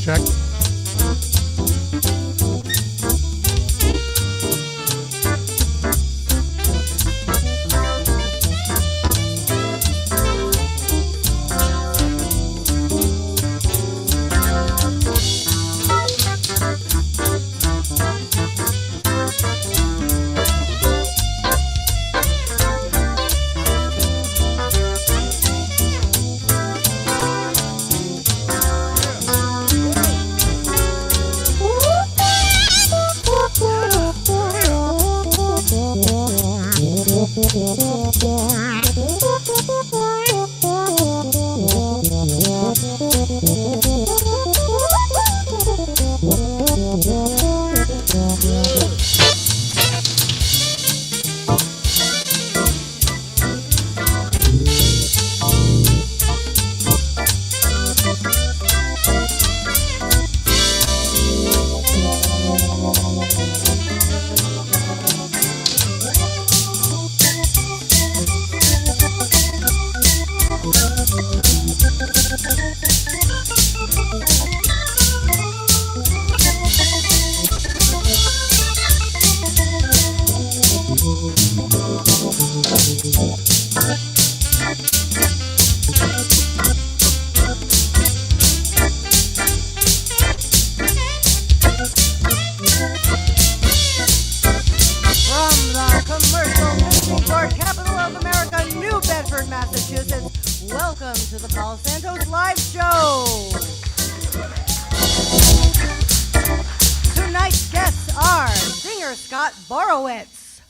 check. Borowicz.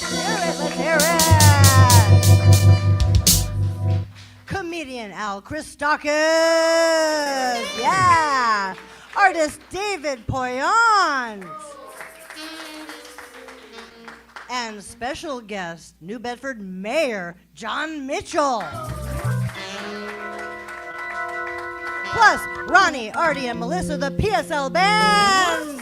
Let's hear it. Comedian Christakis. Yeah. Artist David Poyant. And special guest, New Bedford Mayor John Mitchell. Plus, Ronnie, Artie, and Melissa, the PSL band.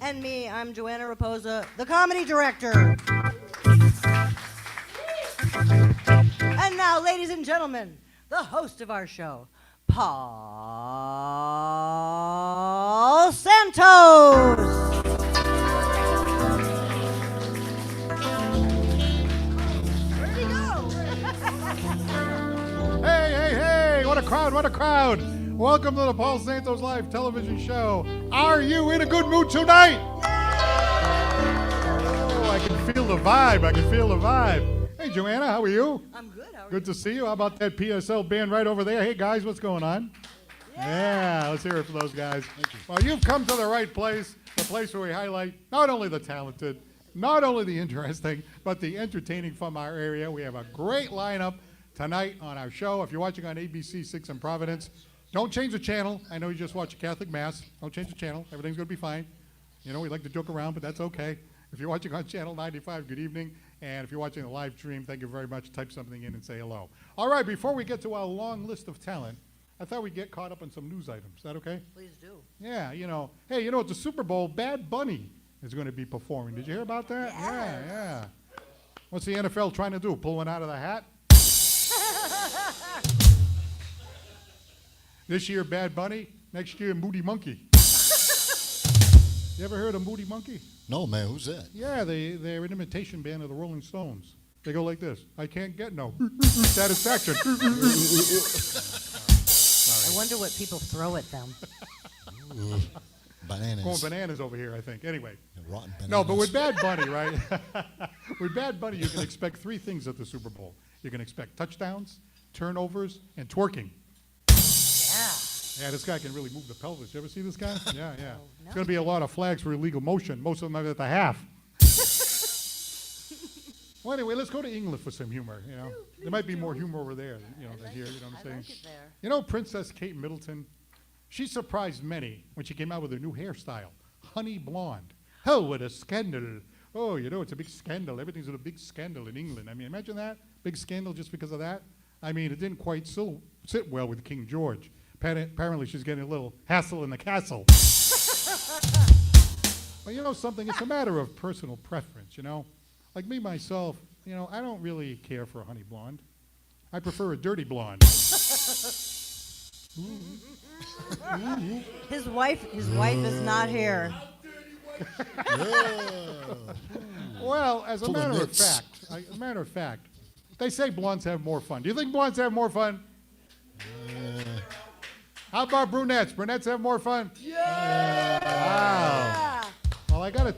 And me, I'm Joanna Raposa, the comedy director. And now, ladies and gentlemen, the host of our show, Paul Santos. Where'd he go? Hey, what a crowd, what a crowd. Welcome to the Paul Santos Live television show. Are you in a good mood tonight? Oh, I can feel the vibe. Hey, Joanna, how are you? I'm good. How are you? Good to see you. How about that PSL band right over there? Hey, guys, what's going on? Yeah, let's hear it for those guys. Well, you've come to the right place, the place where we highlight not only the talented, not only the interesting, but the entertaining from our area. We have a great lineup tonight on our show. If you're watching on ABC 6 in Providence, don't change the channel. I know you just watched a Catholic Mass. Don't change the channel. Everything's going to be fine. You know, we like to joke around, but that's okay. If you're watching on Channel 95, good evening. And if you're watching the live stream, thank you very much. Type something in and say hello. All right, before we get to our long list of talent, I thought we'd get caught up on some news items. Is that okay? Please do. Yeah, hey, at the Super Bowl, Bad Bunny is going to be performing. Did you hear about that? Yes. Yeah. What's the NFL trying to do? Pull one out of the hat? This year, Bad Bunny. Next year, Moody Monkey. You ever heard of Moody Monkey? No, man. Who's that? Yeah, they're an imitation band of the Rolling Stones. They go like this. I can't get no satisfaction. I wonder what people throw at them. Ooh, bananas. Going bananas over here, I think. Anyway. Rotten bananas. No, but with Bad Bunny, right? With Bad Bunny, you can expect three things at the Super Bowl. You can expect touchdowns, turnovers, and twerking. Yeah, this guy can really move the pelvis. You ever see this guy? Yeah. No. It's going to be a lot of flags for illegal motion. Most of them are at the half. Well, anyway, let's go to England for some humor. There might be more humor over there, than here. You know what I'm saying? I like it there. Princess Kate Middleton. She surprised many when she came out with her new hairstyle, honey blonde. Oh, what a scandal! Oh, it's a big scandal. Everything's a big scandal in England. I mean, imagine that big scandal just because of that. I mean, it didn't quite sit well with King George. Apparently, she's getting a little hassle in the castle. But something? It's a matter of personal preference, Like me, myself, I don't really care for a honey blonde. I prefer a dirty blonde. His wife is not here. Well, as a Full of matter of nits. fact, they say blondes have more fun. Do you think blondes have more fun? How about brunettes? Brunettes have more fun? Yeah! Wow. Well, I gotta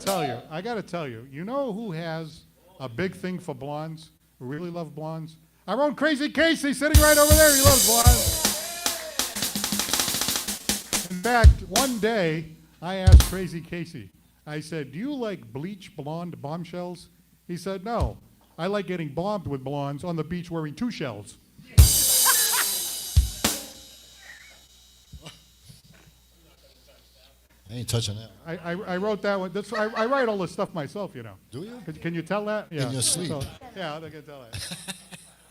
tell you, you know who has a big thing for blondes, who really love blondes? Our own Crazy Casey sitting right over there, he loves blondes. In fact, one day, I asked Crazy Casey, I said, do you like bleach blonde bombshells? He said, no. I like getting bombed with blondes on the beach wearing 2 shells. I ain't touching that. I wrote that one. I write all this stuff myself, you know. Do you? Can you tell that? Yeah. your sleep. Yeah, I can tell that.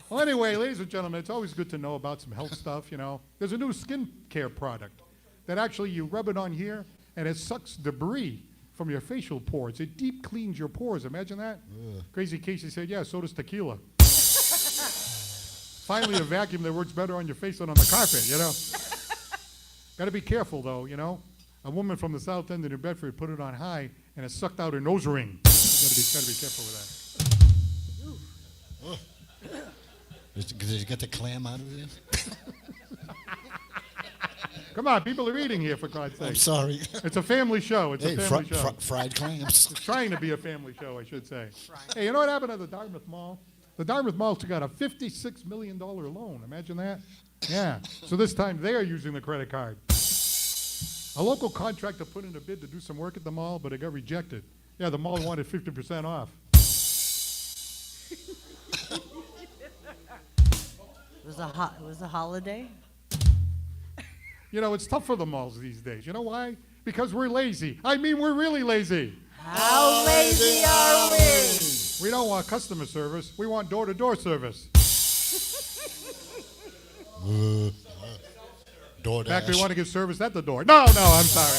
Well, anyway, ladies and gentlemen, it's always good to know about some health stuff, you know. There's a new skincare product that actually you rub it on here, and it sucks debris from your facial pores. It deep cleans your pores. Imagine that. Crazy Casey said, yeah, so does tequila. Finally, a vacuum that works better on your face than on the carpet, you know. Got to be careful, though, you know. A woman from the south end of New Bedford put it on high, and it sucked out her nose ring. Got to be careful with that. Did you get the clam out of there? Come on, people are eating here, for God's sake. I'm sorry. It's a family show. It's Hey, a family show. fried clams. It's trying to be a family show, I should say. Hey, you know what happened at the Dartmouth Mall? The Dartmouth Mall got a $56 million loan. Imagine that. Yeah. So this time they are using the credit card. A local contractor put in a bid to do some work at the mall, but it got rejected. Yeah, the mall wanted 50% off. It was a holiday. You know, it's tough for the malls these days. You know why? Because we're lazy. I mean, we're really lazy. How lazy are we? We don't want customer service. We want door-to-door service. DoorDash. In fact, we want to get service at the door. No, I'm sorry.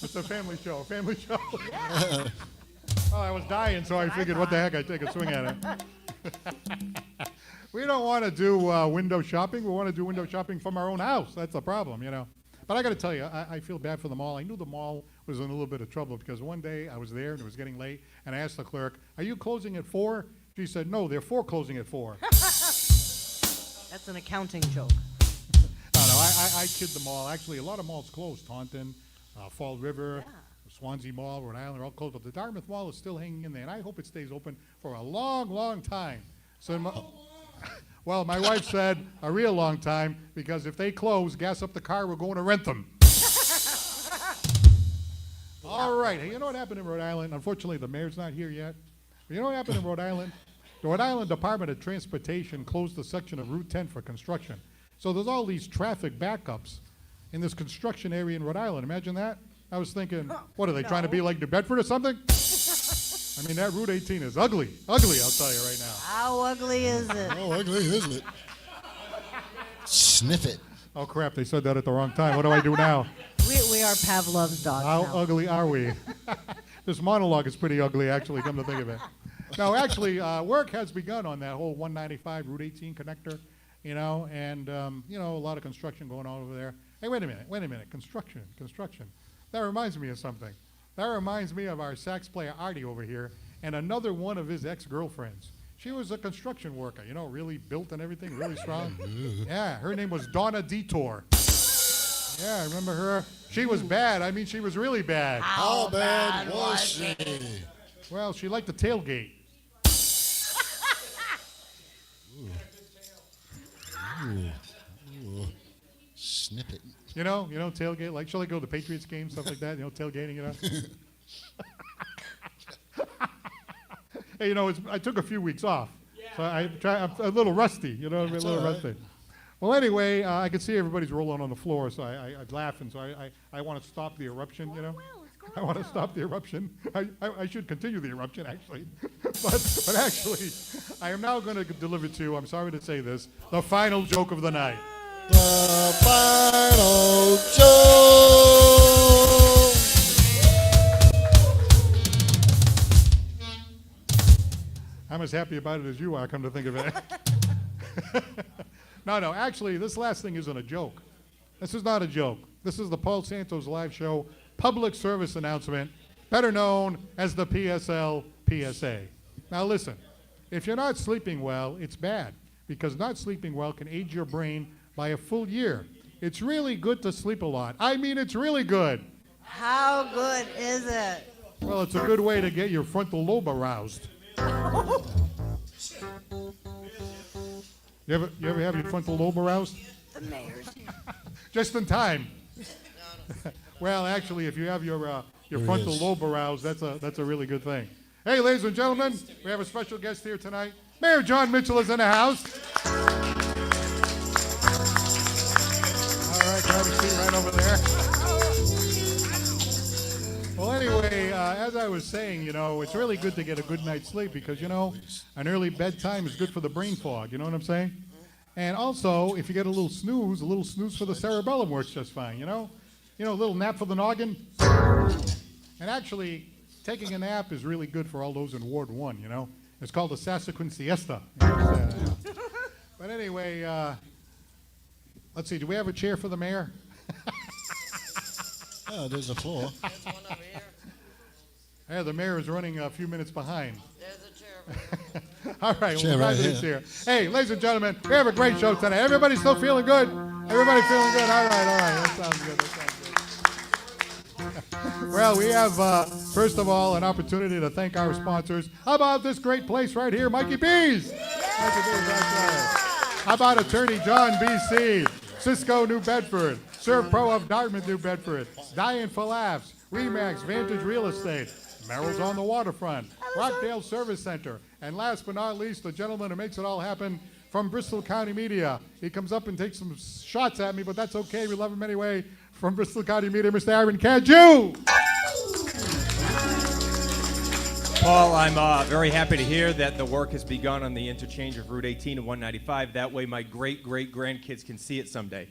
It's a family show. Well, I was dying, so I figured, what the heck, I'd take a swing at it. We don't want to do window shopping. We want to do window shopping from our own house. That's the problem, you know. But I got to tell you, I feel bad for the mall. I knew the mall was in a little bit of trouble because one day I was there and it was getting late, and I asked the clerk, are you closing at 4? She said, no, they're closing at 4. That's an accounting joke. No, I kid the mall. Actually, a lot of malls closed. Taunton, Fall River, Swansea Mall, Rhode Island are all closed. But the Dartmouth Mall is still hanging in there, and I hope it stays open for a long, long time. So, well, my wife said a real long time, because if they close, gas up the car, we're going to rent them. All right. Hey, you know what happened in Rhode Island? Unfortunately, the mayor's not here yet. But you know what happened in Rhode Island? The Rhode Island Department of Transportation closed the section of Route 10 for construction. So there's all these traffic backups in this construction area in Rhode Island. Imagine that. I was thinking, what are they trying to be like New Bedford or something? I mean, that Route 18 is ugly. Ugly, I'll tell you right now. How ugly is it? Oh, ugly, isn't it? Sniff it. Oh, crap, they said that at the wrong time. What do I do now? We are Pavlov's dogs How now. ugly are we? This monologue is pretty ugly, actually, come to think of it. No, actually, work has begun on that whole 195 Route 18 connector, you know, and, you know, a lot of construction going on over there. Hey, wait a minute. Construction. That reminds me of something. That reminds me of our sax player, Artie, over here, and another one of his ex-girlfriends. She was a construction worker, you know, really built and everything, really strong. Yeah, her name was Donna Detour. Yeah, I remember her. She was bad. I mean, she was really bad. How bad was she? Well, she liked to tailgate. Snip it. You know, tailgate. Like, shall I go to the Patriots game, stuff like that? You know, tailgating, you know. Hey, you know, I took a few weeks off, so I'm a little rusty. You know, I'm a little rusty. Well, anyway, I can see everybody's rolling on the floor, so I'm laughing. So I want to stop the eruption. You know, I want to stop the eruption. I should continue the eruption, actually, but actually, I am now going to deliver to you. I'm sorry to say this, the final joke of the night. The final joke. I'm as happy about it as you are, come to think of it. No, actually, this last thing isn't a joke. This is not a joke. This is the Paul Santos Live Show public service announcement, better known as the PSL PSA. Now listen, if you're not sleeping well, it's bad, because not sleeping well can age your brain by a full year. It's really good to sleep a lot. I mean, it's really good. How good is it? Well, it's a good way to get your frontal lobe aroused. You ever have your frontal lobe aroused? The mayor's. Just in time. Well, actually, if you have your frontal lobe aroused, that's a really good thing. Hey, ladies and gentlemen, we have a special guest here tonight. Mayor John Mitchell is in the house. All right, grab a seat right over there. Well, anyway, as I was saying, it's really good to get a good night's sleep because, an early bedtime is good for the brain fog. You know what I'm saying? And also, if you get a little snooze for the cerebellum works just fine, a little nap for the noggin. And actually, taking a nap is really good for all those in Ward 1, It's called the Saskatoon siesta. But anyway, let's see, do we have a chair for the mayor? Oh, there's a floor. There's one over here. Yeah, the mayor is running a few minutes behind. There's a chair over here. All right, Chair well, right glad that here. it's here. Hey, ladies and gentlemen, we have a great show tonight. Everybody still feeling good? Everybody feeling good? All right. That sounds good. Well, we have, first of all, an opportunity to thank our sponsors. How about this great place right here, Mikey B's? Mikey B's, that's right. How about Attorney John B. Seed, Cisco, New Bedford, Serve Pro of Dartmouth, New Bedford, Dying for Laughs, Remax, Vantage Real Estate, Merrill's on the Waterfront, Rockdale Service Center, and last but not least, the gentleman who makes it all happen from Bristol County Media. He comes up and takes some shots at me, but that's okay. We love him anyway. From Bristol County Media, Mr. Aaron Cadieux. Paul, I'm very happy to hear that the work has begun on the interchange of Route 18 and 195. That way my great-great-grandkids can see it someday.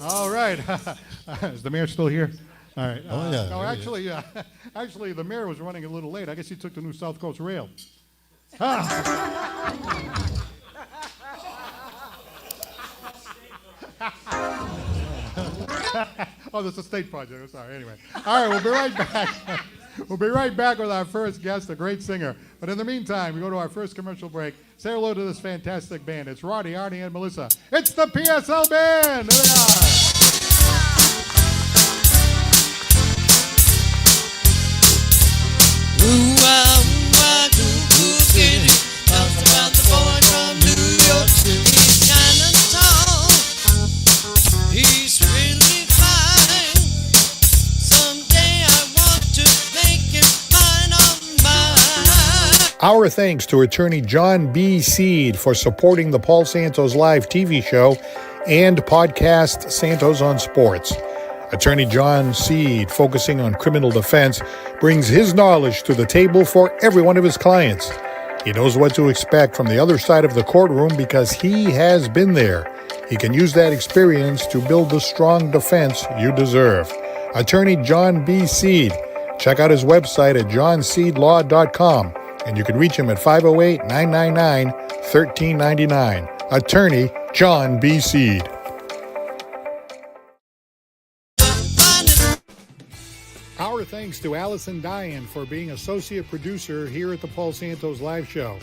All right. Is the mayor still here? All right. Oh, yeah. No, There he is. actually, the mayor was running a little late. I guess he took the new South Coast Rail. Oh, that's a state project. I'm sorry. Anyway. All right, we'll be right back. We'll be right back with our first guest, a great singer. But in the meantime, we go to our first commercial break. Say hello to this fantastic band. It's Roddy, Arnie, and Melissa. It's the PSL Band. There they are. Talks about the boy from New York City. He's kinda tall. He's really fine. Someday I want to make him mine on mine. Our thanks to attorney John B. Seed for supporting the Paul Santos Live TV show and podcast Santos on Sports. Attorney John Seed, focusing on criminal defense, brings his knowledge to the table for every one of his clients. He knows what to expect from the other side of the courtroom because he has been there. He can use that experience to build the strong defense you deserve. Attorney John B. Seed. Check out his website at johnseedlaw.com, and you can reach him at 508-999-1399. Attorney John B. Seed. Our thanks to Allison Diane for being associate producer here at the Paul Santos Live Show.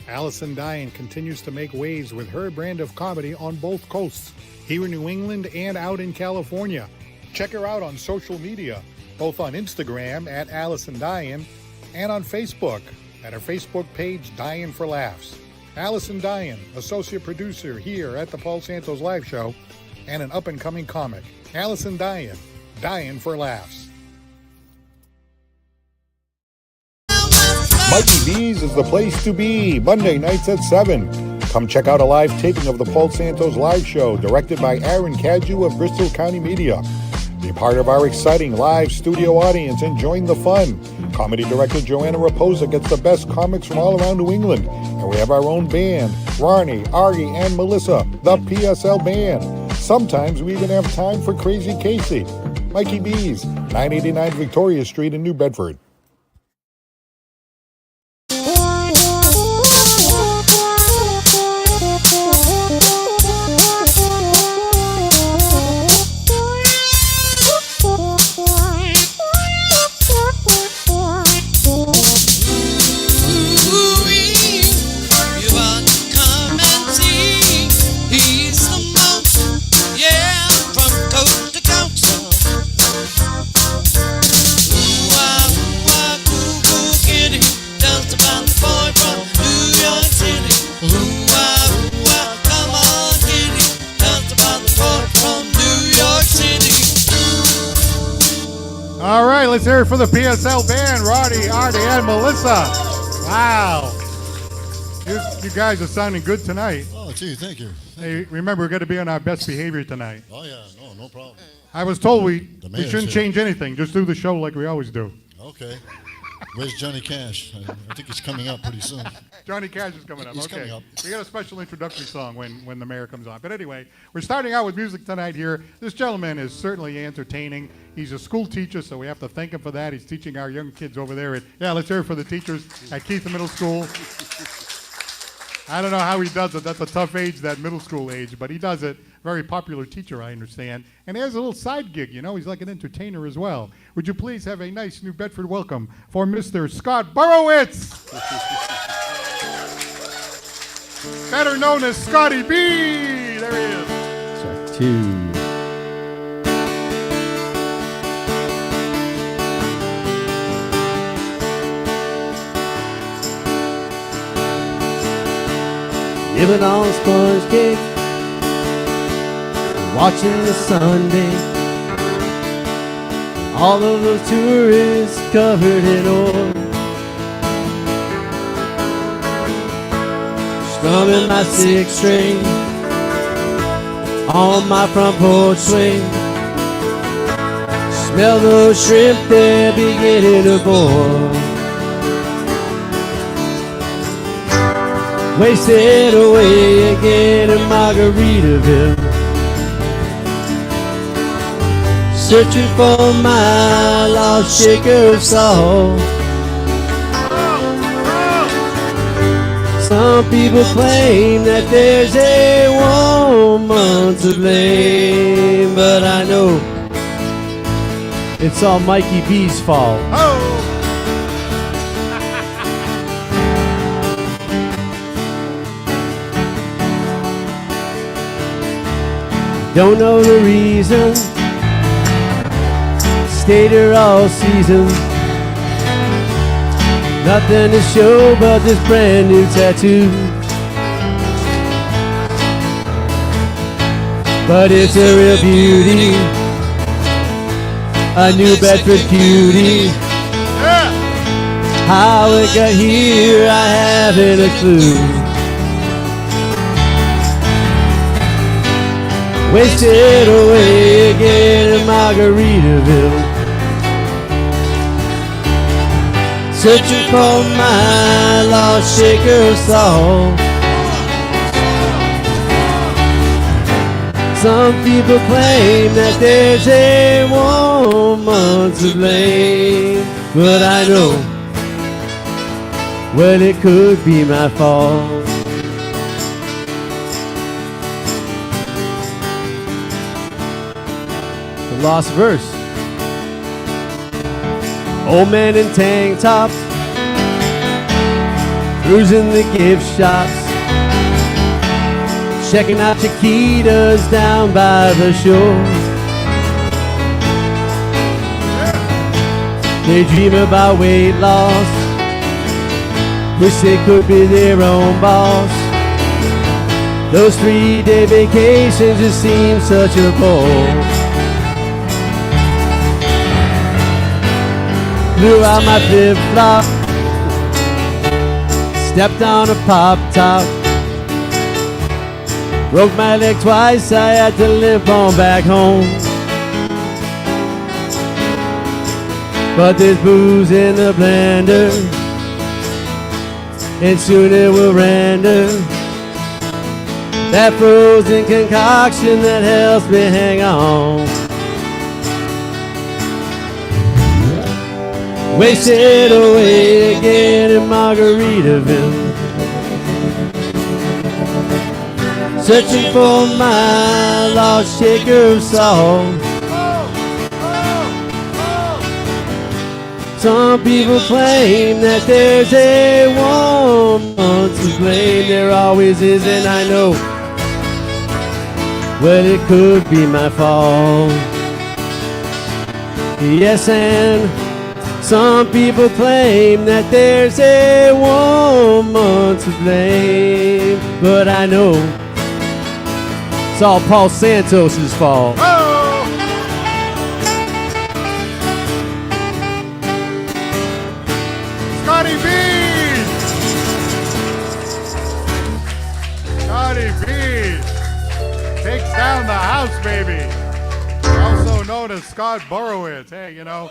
Allison Diane continues to make waves with her brand of comedy on both coasts, here in New England and out in California. Check her out on social media, both on Instagram at Allison Diane and on Facebook at her Facebook page, Diane for Laughs. Allison Diane, associate producer here at the Paul Santos Live Show and an up-and-coming comic. Allison Diane, Diane for Laughs. Mikey B's is the place to be, Monday nights at 7. Come check out a live taping of the Paul Santos Live Show, directed by Aaron Cadieux of Bristol County Media. Be part of our exciting live studio audience and join the fun. Comedy director Joanna Raposa gets the best comics from all around New England. And we have our own band, Ronnie, Argie, and Melissa, the PSL Band. Sometimes we even have time for Crazy Casey. Mikey B's, 989 Victoria Street in New Bedford. All right, let's hear it for the PSL band, Roddy, Artie, and Melissa. Wow. You guys are sounding good tonight. Oh, gee, thank you. Hey, remember, we're going to be on our best behavior tonight. Oh, yeah, no problem. I was told we mayor's shouldn't here. change anything. Just do the show like we always do. Okay. Where's Johnny Cash? I think he's coming up pretty soon. Johnny Cash is coming up. He's Okay. coming up. We got a special introductory song when the mayor comes on. But anyway, we're starting out with music tonight here. This gentleman is certainly entertaining. He's a school teacher, so we have to thank him for that. He's teaching our young kids over there at, let's hear it for the teachers at Keith Middle School. I don't know how he does it. That's a tough age, that middle school age, but he does it. Very popular teacher, I understand. And he has a little side gig, He's like an entertainer as well. Would you please have a nice New Bedford welcome for Mr. Scott Borowicz? Better known as Scotty B. There he is. Track 2. Living on sponge cake, watching the Sunday. All of those tourists covered in oil, strumming my 6th string on my front porch swing. Smell those shrimp, they're beginning to boil. Wasted away again in Margaritaville, searching for my lost shaker of salt. Some people claim that there's a woman to blame, but I know it's all Mikey B's fault. Don't know the reason, stayed here all season. Nothing to show but this brand new tattoo. But it's a real beauty, a New Bedford cutie. How it got here, I haven't a clue. Wasted away again in Margaritaville, searching for my lost shaker of salt. Some people claim that there's a woman to blame, but I know, well, it could be my fault. Lost verse. Old man in tank tops, cruising the gift shops, checking out Chiquitas down by the shore. They dream about weight loss, wish they could be their own boss. Those 3-day vacations just seem such a bore. Blew out my flip-flop, stepped on a pop-top, broke my leg twice, I had to limp on back home. But there's booze in the blender, and soon it will render that frozen concoction that helps me hang on. Wasted away again in Margaritaville, searching for my lost shaker of salt. Some people claim that there's a woman to blame. There always is, and I know, well, it could be my fault. Yes, and some people claim that there's a woman to blame, but I know it's all Paul Santos' fault. down the house, baby. Also known as Scott Borowicz. Hey, you know,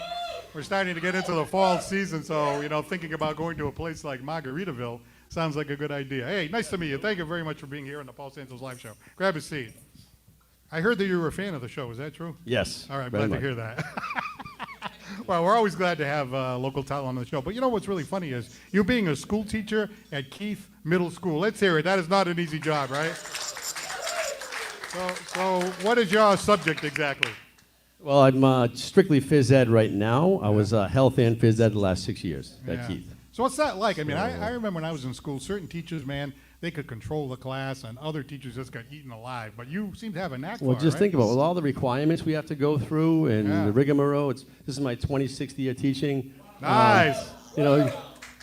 we're starting to get into the fall season, so, you know, thinking about going to a place like Margaritaville sounds like a good idea. Hey, nice to meet you. Thank you very much for being here on the Paul Santos Live Show. Grab a seat. I heard that you were a fan of the show. Is that true? Yes. All right, very glad much. to hear that. Well, we're always glad to have local talent on the show. But you know what's really funny is you being a school teacher at Keith Middle School. Let's hear it. That is not an easy job, right? So what is your subject exactly? Well, I'm strictly phys ed right now. I was health and phys ed the last 6 years at Keith. So what's that like? I mean, I remember when I was in school, certain teachers, man, they could control the class, and other teachers just got eaten alive. But you seem to have a knack for it, Well, just right? think about it. With all the requirements we have to go through and Yeah. the rigmarole. This is my 26th year teaching. Nice. You know,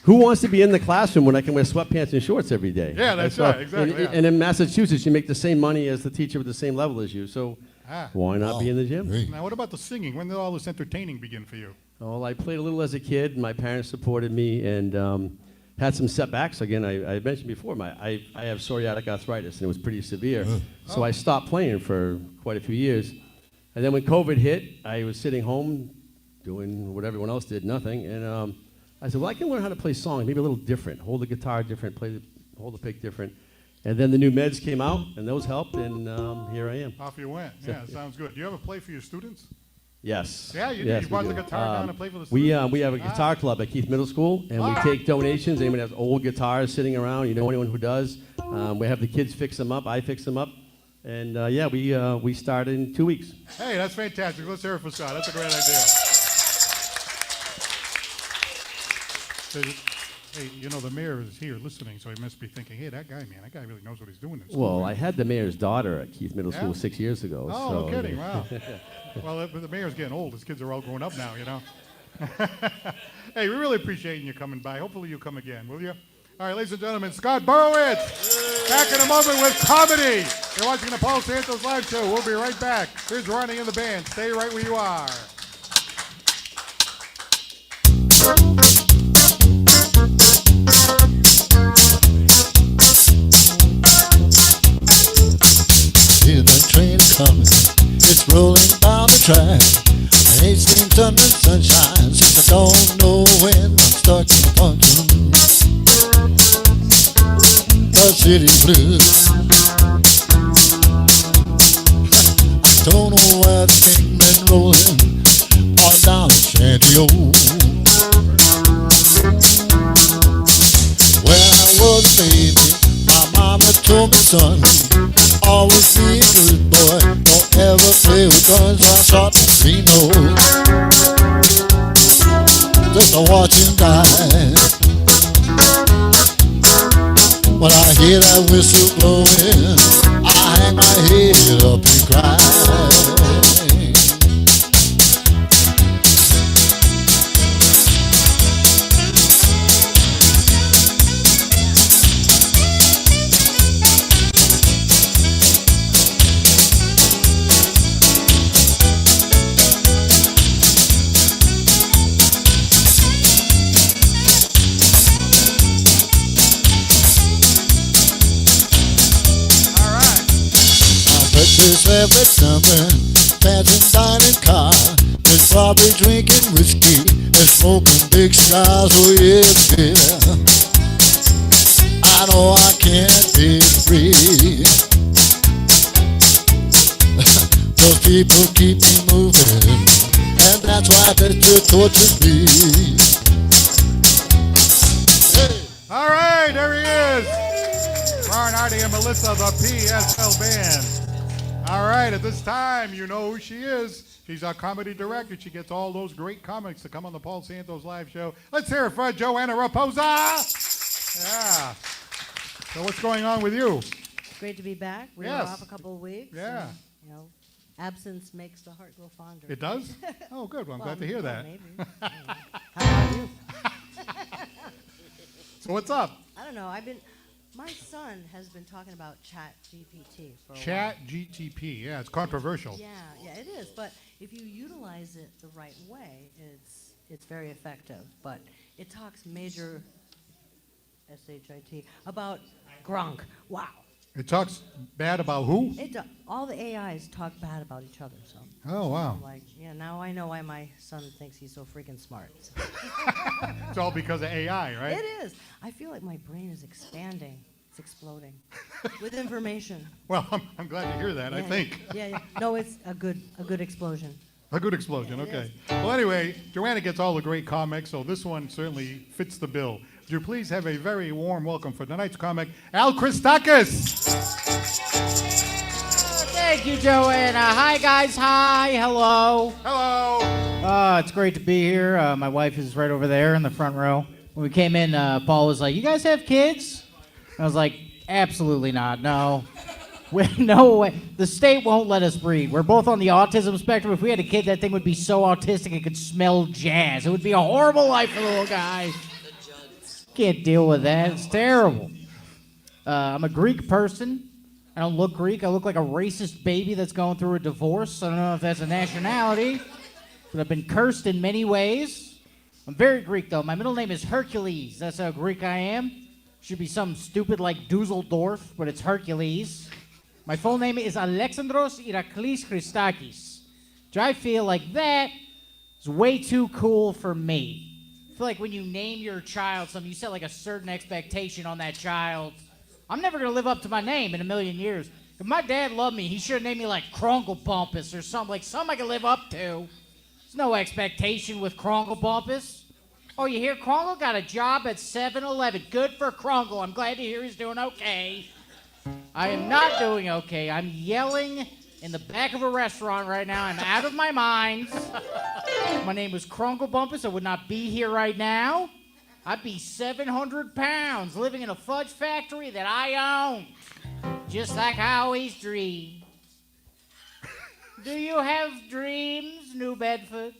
who wants to be in the classroom when I can wear sweatpants and shorts every day? Yeah, that's So- right, exactly, And, yeah. and in Massachusetts, you make the same money as the teacher with the same level as you. So why not be in the gym? Great. Now, what about the singing? When did all this entertaining begin for you? Well, I played a little as a kid. My parents supported me and had some setbacks. Again, I mentioned before, I have psoriatic arthritis, and it was pretty severe. So I stopped playing for quite a few years. And then when COVID hit, I was sitting home doing what everyone else did, nothing. And I said, well, I can learn how to play songs, maybe a little different, hold the guitar different, hold the pick different. And then the new meds came out, and those helped, and here I am. Off you went. Yeah, sounds good. Do you ever play for your students? Yes. Yeah, you do. Yes, You brought we the do. guitar down and play for the We students? have a guitar club at Keith Middle School, and we take donations. Anyone has old guitars sitting around, you know anyone who does. We have the kids fix them up. I fix them up. And yeah, we start in 2 weeks. Hey, that's fantastic. Let's hear it for Scott. That's a great idea. Hey, you know, the mayor is here listening, so he must be thinking, hey, that guy really knows what he's doing in school. Well, man. I had the mayor's daughter at Keith Middle Yeah? School 6 years ago. Oh, so, no kidding. Wow. Well, the mayor's getting old. His kids are all grown up now, you know. Hey, we really appreciate you coming by. Hopefully you'll come again, will you? All right, ladies and gentlemen, Scott Borowicz. Back in a moment with comedy. You're watching the Paul Santos Live Show. We'll be right back. Here's Ronnie and the band. Stay right where you are. Hear the train coming, it's rolling down the track. I ain't seen thunder and sunshine since I don't know when. I'm stuck in the punchroom, the city blues. I don't know where the thing been rolling all down the shanty old. When I was a baby, my mama told me, son, always be a good boy, don't ever play with guns. I shot the Reno, just to watch him die. When I hear that whistle blowing, I hang my head up and cry. Breakfast every summer, passing dining car. There's probably drinking whiskey and smoking big cigars. Oh yeah, yeah. I know I can't be free. Those people keep me moving, and that's why that just tortures me. Hey. All right, there he is. Ron, Artie, and Melissa, the PSL Band. All right, at this time, you know who she is. She's our comedy director. She gets all those great comics to come on the Paul Santos Live Show. Let's hear it for Joanna Raposa. Yeah. So what's going on with you? Great to be back. We were Yes. off a couple of weeks. Yeah. and, you know, absence makes the heart grow fonder. It does? Oh, good. Well, I'm glad to hear that. Maybe. How about you? So what's up? I don't know. My son has been talking about Chat GPT for a while. Chat GTP. Yeah, it's controversial. Yeah, it is. But if you utilize it the right way, it's very effective. But it talks major SHIT about Gronk. Wow. It talks bad about who? All the AIs talk bad about each other, so. Oh, wow. I'm like, yeah, now I know why my son thinks he's so freaking smart. It's all because of AI, right? It is. I feel like my brain is expanding. It's exploding with information. Well, I'm glad to hear that, I Yeah, think. Yeah. No, it's a good explosion. A good explosion, okay. Well, anyway, Joanna gets all the great comics, so this one certainly fits the bill. Would you please have a very warm welcome for tonight's comic, Al Christakis. Thank you, Joanna. Hi, guys. Hi. Hello. Hello. It's great to be here. My wife is right over there in the front row. When we came in, Paul was like, "You guys have kids?" I was like, "Absolutely not. No. No way. The state won't let us breed. We're both on the autism spectrum. If we had a kid, that thing would be so autistic it could smell jazz. It would be a horrible life for the little guy. Can't deal with that. It's terrible. I'm a Greek person. I don't look Greek. I look like a racist baby that's going through a divorce. I don't know if that's a nationality, but I've been cursed in many ways. I'm very Greek, though. My middle name is Hercules. That's how Greek I am. Should be something stupid like Dusseldorf, but it's Hercules. My full name is Alexandros Iraklis Christakis, which I feel like that is way too cool for me. I feel like when you name your child something, you set like a certain expectation on that child. I'm never going to live up to my name in a million years. If my dad loved me, he should have named me like Kronkle Bumpus or something, like something I can live up to. There's no expectation with Kronkle Bumpus. Oh, you hear Kronkle got a job at 7-Eleven. Good for Kronkle. I'm glad to hear he's doing okay. I am not doing okay. I'm yelling in the back of a restaurant right now. I'm out of my mind. If my name was Kronkle Bumpus, I would not be here right now. I'd be 700 pounds living in a fudge factory that I own. Just like I always dreamed. Do you have dreams, New Bedford?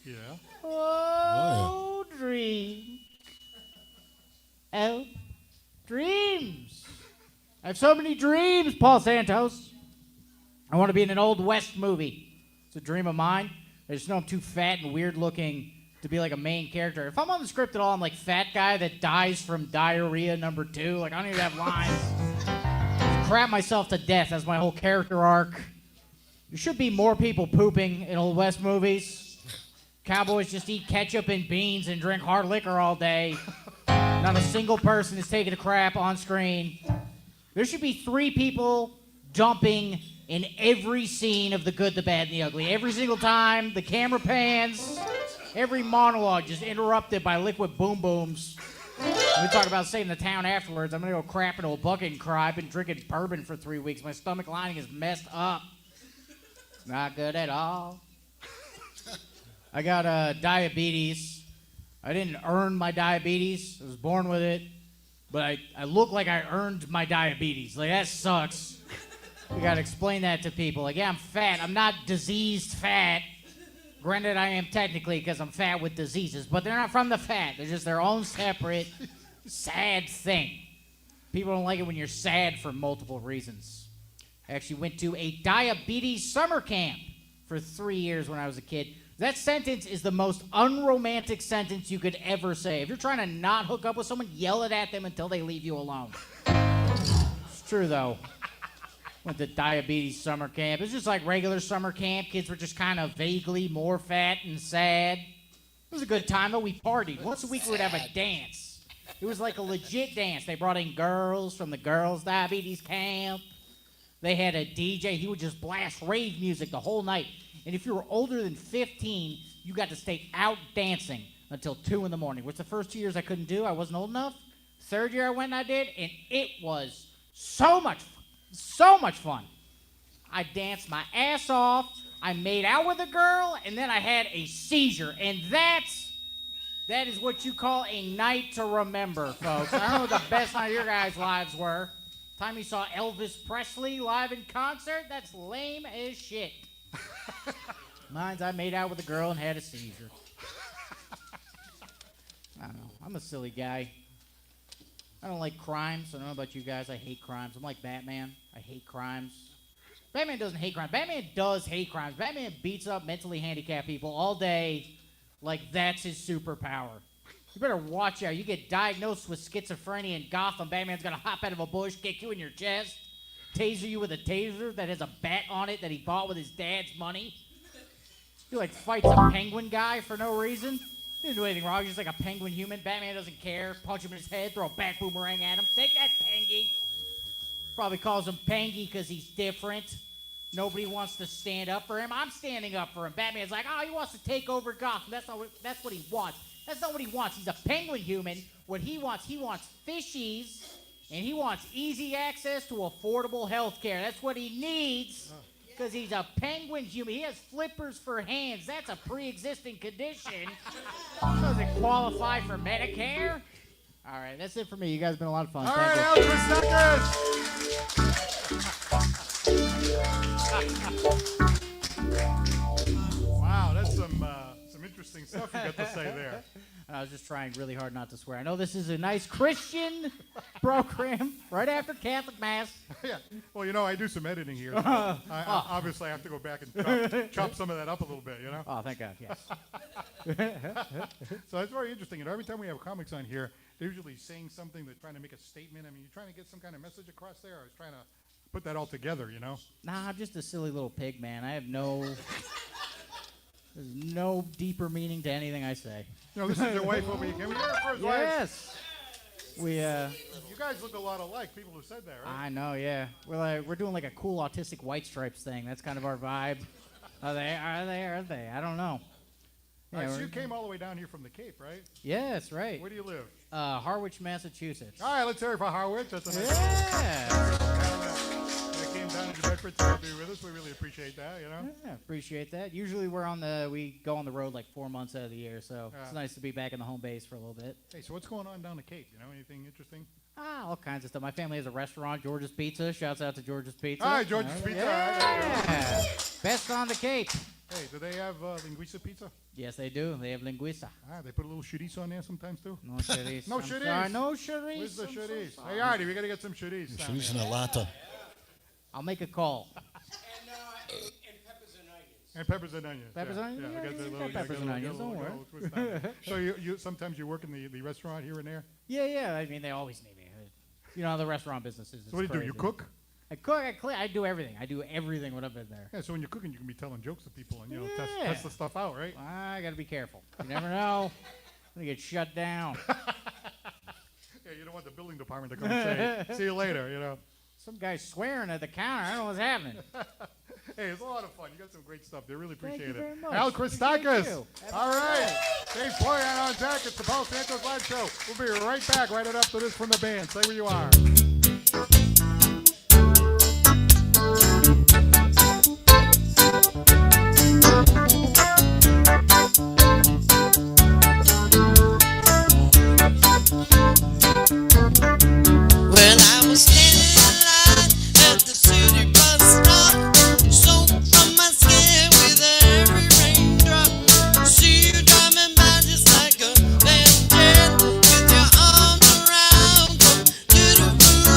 Yeah. Oh, dream. Oh, dreams. I have so many dreams, Paul Santos. I want to be in an Old West movie. It's a dream of mine. I just know I'm too fat and weird looking to be like a main character. If I'm on the script at all, I'm like fat guy that dies from diarrhea #2. Like, I don't even have lines. I crap myself to death. That's my whole character arc. There should be more people pooping in Old West movies. Cowboys just eat ketchup and beans and drink hard liquor all day. Not a single person is taking a crap on screen. There should be 3 people dumping in every scene of The Good, the Bad, and the Ugly. Every single time the camera pans, every monologue just interrupted by liquid boom booms. We talk about saving the town afterwards. I'm going to go crap into a bucket and cry. I've been drinking bourbon for 3 weeks. My stomach lining is messed up. Not good at all. I got diabetes. I didn't earn my diabetes. I was born with it. But I look like I earned my diabetes. Like, that sucks. You gotta explain that to people. Like, yeah, I'm fat. I'm not diseased fat. Granted, I am technically because I'm fat with diseases, but they're not from the fat. They're just their own separate, sad thing. People don't like it when you're sad for multiple reasons. I actually went to a diabetes summer camp for 3 years when I was a kid. That sentence is the most unromantic sentence you could ever say. If you're trying to not hook up with someone, yell it at them until they leave you alone. It's true, though. Went to diabetes summer camp. It was just like regular summer camp. Kids were just kind of vaguely more fat and sad. It was a good time, though. We partied. Once a week, we would have a dance. It was like a legit dance. They brought in girls from the girls' diabetes camp. They had a DJ. He would just blast rave music the whole night. And if you were older than 15, you got to stay out dancing until 2 in the morning, which the first 2 years I couldn't do. I wasn't old enough. Third year I went and I did, and it was so much fun. I danced my ass off. I made out with a girl, and then I had a seizure. And that is what you call a night to remember, folks. I don't know what the best night of your guys' lives were. Time you saw Elvis Presley live in concert, that's lame as shit. Mine's I made out with a girl and had a seizure. I don't know. I'm a silly guy. I don't like crimes. I don't know about you guys. I hate crimes. I'm like Batman. I hate crimes. Batman doesn't hate crimes. Batman does hate crimes. Batman beats up mentally handicapped people all day like that's his superpower. You better watch out. You get diagnosed with schizophrenia in Gotham, Batman's going to hop out of a bush, kick you in your chest. taser you with a taser that has a bat on it that he bought with his dad's money. He like fights a penguin guy for no reason. He didn't do anything wrong. He's just like a penguin human. Batman doesn't care. Punch him in his head. Throw a bat boomerang at him. Take that, Pengy. Probably calls him Pengy because he's different. Nobody wants to stand up for him. I'm standing up for him. Batman's like, oh, he wants to take over Gotham. That's what he wants. That's not what he wants. He's a penguin human. What he wants fishies, and he wants easy access to affordable health care. That's what he needs because he's a penguin human. He has flippers for hands. That's a pre-existing condition. Doesn't qualify for Medicare. All right, that's it for me. You guys have been a lot of fun. All Thank right, you. Wow, that's some interesting stuff you got to say there. I was just trying really hard not to swear. I know this is a nice Christian program right after Catholic Mass. Yeah. Well, I do some editing here. So obviously, I have to go back and chop some of that up a little bit, Oh, thank God, yes. So that's very interesting. Every time we have comics on here, they're usually saying something. They're trying to make a statement. I mean, you're trying to get some kind of message across there. I was trying to put that all together, Nah, I'm just a silly little pig, man. I have there's no deeper meaning to anything I say. This is your wife over here. Can we hear her for his wife? Yes. You guys look a lot alike, people who said that, right? I know, yeah. We're doing like a cool autistic White Stripes thing. That's kind of our vibe. Are they? I don't know. All right, so we're- you came all the way down here from the Cape, right? Yes, right. Where do you live? Harwich, Massachusetts. All right, let's hear it for Harwich. That's a nice Yeah. They came down to New Bedford to be with us. We really appreciate that, Yeah, appreciate that. Usually we go on the road like 4 months out of the year, so it's nice to be back in the home base for a little bit. Hey, so what's going on down the Cape? Anything interesting? All kinds of stuff. My family has a restaurant, George's Pizza. Shouts out to George's Pizza. All right, George's Pizza. All right, there you go. Yeah. Best on the Cape. Hey, do they have linguiça pizza? Yes, they do. They have linguiça. They put a little chorizo on there sometimes, too? No chorizo. No I'm chorizo. sorry, no chorizo. Where's the I'm so chorizo? sorry. Hey, Artie, we got to get some chorizo. down She's there. in a lata. I'll make a call. And peppers and onions. Peppers and onions? Yeah, we Yeah, got we the got little- peppers and get a onions, little- don't get a little twist down there. So you sometimes you work in the restaurant here and there? Yeah. I mean, they always need me. How the restaurant business is. So what do you do? You cook? I cook. I clean. I do everything. I do everything when I've been there. Yeah, so when you're cooking, you can be telling jokes to people and, Yeah. test the stuff out, right? I got to be careful. You never know. I'm going to get shut down. Yeah, you don't want the building department to come and say, see you later, Some guy's swearing at the counter. I don't know what's happening. Hey, it's a lot of fun. You got some great stuff. They really appreciate Thank you it. very much. Al Appreciate Christakis. you. All right. Dave Poyant on deck. It's the Paul Santos Live Show. We'll be right back right after this from the band. Stay where you are. Well, I was standing in line at the city bus stop, soaked from my skin with every raindrop. See you driving by just like a bandit with your arms around a little blue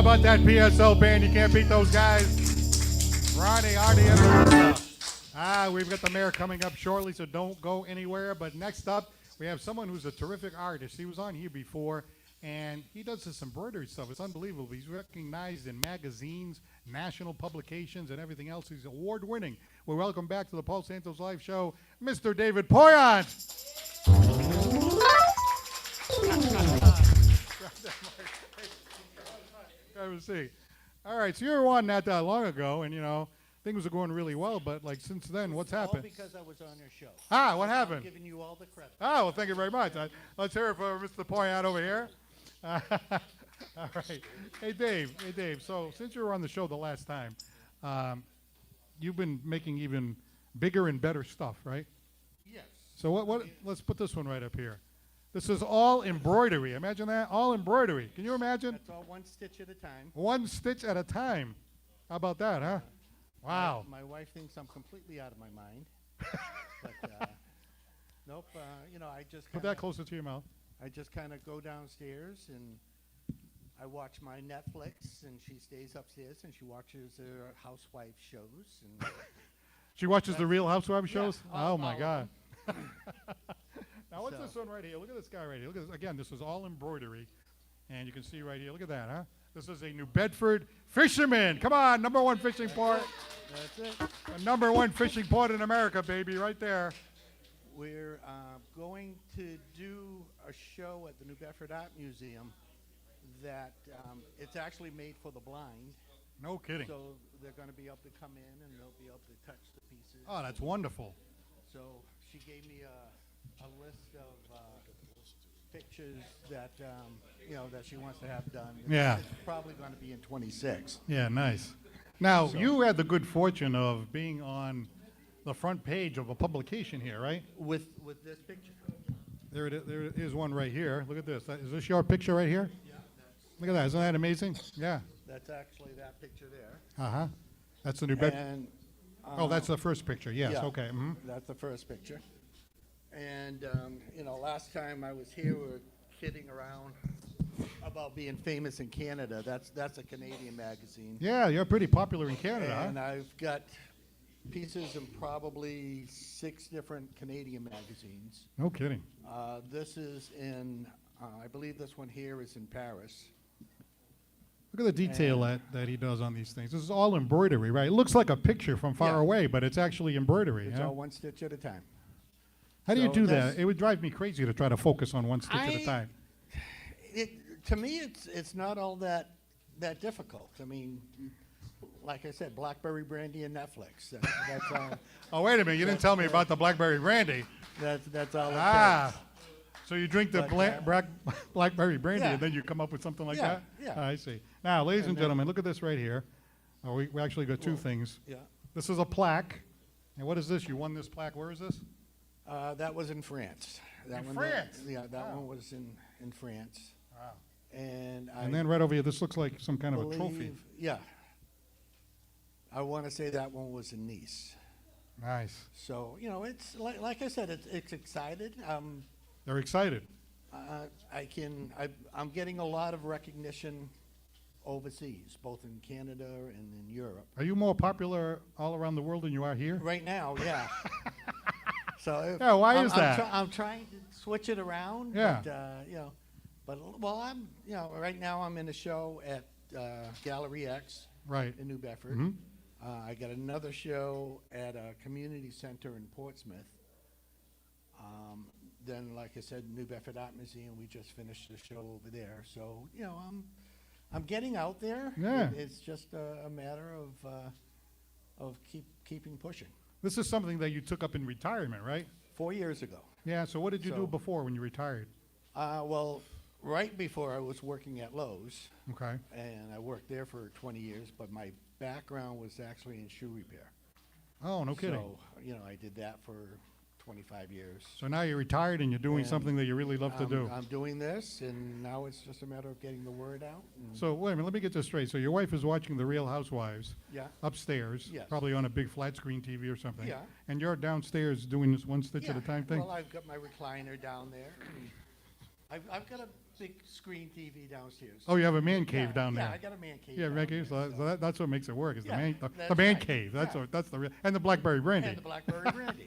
about that PSL band? You can't beat those guys. Ronnie, Artie, and Melissa. We've got the mayor coming up shortly, so don't go anywhere. But next up, we have someone who's a terrific artist. He was on here before, and he does this embroidery stuff. It's unbelievable. He's recognized in magazines, national publications, and everything else. He's award-winning. We welcome back to the Paul Santos Live Show, Mr. David Poyant. Have a seat. All right, so you were on not that long ago, and things were going really well. But like since then, what's happened? All because I was on your show. What happened? I'm giving you all the credit. Well, thank you very much. Let's hear it for Mr. Poyant over here. All right. Hey, Dave. So since you were on the show the last time, you've been making even bigger and better stuff, right? Yes. So what? Let's put this one right up here. This is all embroidery. Imagine that, all embroidery. Can you imagine? That's all one stitch at a time. One stitch at a time. How about that, huh? Wow. My wife thinks I'm completely out of my mind. But nope. I just Put that closer to your mouth. I just kind of go downstairs and I watch my Netflix, and she stays upstairs and she watches her housewife shows. And She watches the Real Housewives shows? all Oh, my of God. them. Now, what's So- this one right here? Look at this guy right here. Look at this. Again, this is all embroidery. And you can see right here. Look at that, huh? This is a New Bedford fisherman. Come on, #1 fishing port. That's it. The #1 fishing port in America, baby, right there. We're going to do a show at the New Bedford Art Museum that it's actually made for the blind. No kidding. So they're going to be able to come in and they'll be able to touch the pieces. Oh, that's wonderful. So she gave me a list of pictures that that she wants to have done. Yeah. It's probably going to be in 26. Yeah, nice. Now, you had the good fortune of being on the front page of a publication here, right? With this picture. There it is one right here. Look at this. Is this your picture right here? Yeah, Look at that. Isn't that amazing? Yeah. that's actually that picture there. Uh-huh. That's the New Bedford. And Oh, that's the first picture. Yes. yeah. Okay. Mm-hmm. That's the first picture. And last time I was here, we were kidding around about being famous in Canada. That's a Canadian magazine. Yeah, you're pretty popular in Canada, And huh? I've got pieces in probably 6 different Canadian magazines. No kidding. This is in, I believe this one here is in Paris. Look at the detail that he does on these things. This is all embroidery, right? It looks like a picture from far Yeah. away, but it's actually embroidery. It's huh? all one stitch at a time. How do you so do that's- that? It would drive me crazy to try to focus on one stitch at a I- time. To me, it's not all that difficult. I mean, like I said, blackberry brandy and Netflix. That's all. Oh, wait a minute. You didn't tell me about the blackberry brandy. That's all. It Ah. So you drink the But, blackberry brandy yeah. and then you come up with something like Yeah, that? yeah. I see. Now, ladies and And then- gentlemen, look at this right here. Oh, we actually got two things. Yeah. This is a plaque. And what is this? You won this plaque. Where is this? That was in France. That In one, France? that Wow. one was in France. Wow. And I And then right over here, this looks like some kind of a trophy. believe, yeah. I want to say that one was in Nice. Nice. So it's like I said, it's excited. They're excited. I'm getting a lot of recognition overseas, both in Canada and in Europe. Are you more popular all around the world than you are here? Right now, yeah. So Yeah, why I'm, is I'm that? I'm trying to switch it around. Yeah. But I'm right now I'm in a show at Gallery X Right. in New Bedford. Mhm. I got another show at a community center in Portsmouth. Then, like I said, New Bedford Art Museum. We just finished the show over there. So I'm getting out there. Yeah. It's just a matter of keeping pushing. This is something that you took up in retirement, right? 4 years ago. Yeah, so what did you do So- before when you retired? Well, right before I was working at Lowe's, Okay. and I worked there for 20 years, but my background was actually in shoe repair. Oh, no kidding. So, I did that for 25 years. So now you're retired and you're doing And something that you really love to do. I'm doing this, and now it's just a matter of getting the word out. And So wait a minute, let me get this straight. So your wife is watching The Real Housewives yeah. upstairs, Yes. probably on a big flat screen TV or something. Yeah. And you're downstairs doing this one stitch at Yeah. a time thing? Well, I've got my recliner down there. I've got big screen TV downstairs. Oh, you have a man cave Yeah, down there. Yeah, I got a man cave. Yeah, down man cave. there, So that's what makes it work. Is Yeah, the that's man right. cave. That's Yeah. what, that's the real, and the blackberry brandy. And the blackberry brandy.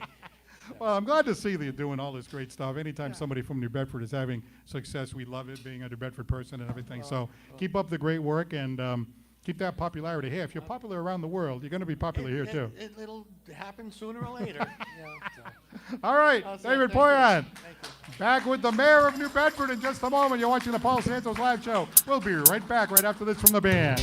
Well, I'm glad to see that you're doing all this great stuff. Anytime Yeah. somebody from New Bedford is having success, we love it, being a New Bedford person and everything. So keep up the great work and keep that popularity. Hey, if you're popular around the world, you're going to be popular here, too. It'll happen sooner or later. So. All right, I'll say David thank you. Poyant, Thank you. back with the mayor of New Bedford in just a moment. You're watching the Paul Santos Live Show. We'll be right back right after this from the band.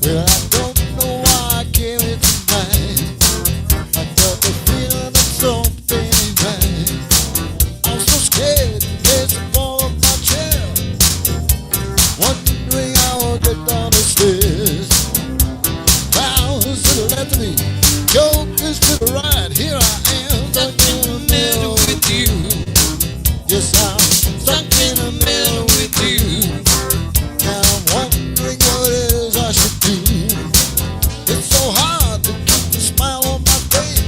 Well, I don't know why I came here tonight. I got the feeling of something right. I'm so scared in case I fall off my chair, wondering how I'll get down the stairs. Crowds to the left of me, jokers to the right. Here I am, stuck in the middle with you. Yes, I'm stuck in the middle with you. Now I'm wondering what it is I should do. It's so hard to keep the smile on my face,